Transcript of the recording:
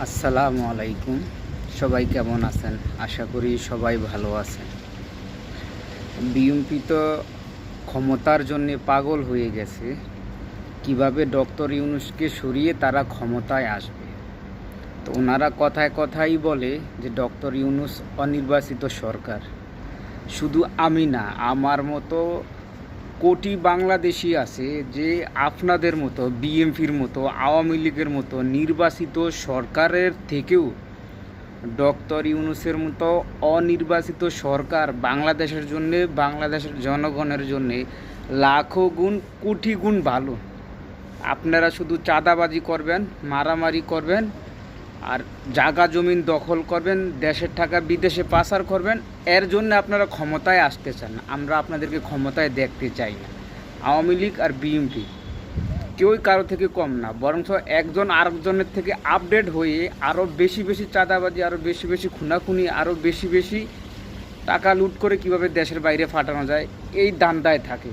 আসসালামু আলাইকুম। সবাই কেমন আছেন? আশা করি সবাই ভালো আছেন। বিএনপি তো ক্ষমতার জন্য পাগল হয়ে গেছে। কিভাবে ডক্টর ইউনূসকে সরিয়ে তারা ক্ষমতায় আসবে। তো ওনারা কথায় কথাই বলে যে ডক্টর ইউনূস অনির্বাচিত সরকার। শুধু আমি না, আমার মতো কোটি বাংলাদেশি আছে যে আপনাদের মতো বিএনপির মতো আওয়ামী লীগের মতো নির্বাচিত সরকারের থেকেও ডক্টর ইউনূসের মতো অনির্বাচিত সরকার বাংলাদেশের জন্যে, বাংলাদেশের জনগণের জন্যে লাখো গুণ কোটি গুণ ভালো। আপনারা শুধু চাঁদাবাজি করবেন, মারামারি করবেন, আর জায়গা জমিন দখল করবেন, দেশের টাকা বিদেশে পাচার করবেন। এর জন্য আপনারা ক্ষমতায় আসতে চান। আমরা আপনাদেরকে ক্ষমতায় দেখতে চাই না। আওয়ামী লীগ আর বিএনপি কেউই কারো থেকে কম না, বরঞ্চ একজন আরেকজনের থেকে আপডেট হয়ে আরও বেশি বেশি চাঁদাবাজি, আরও বেশি বেশি খুনাখুনি, আরও বেশি বেশি টাকা লুট করে কিভাবে দেশের বাইরে ফাটানো যায়, এই দান্দায় থাকে।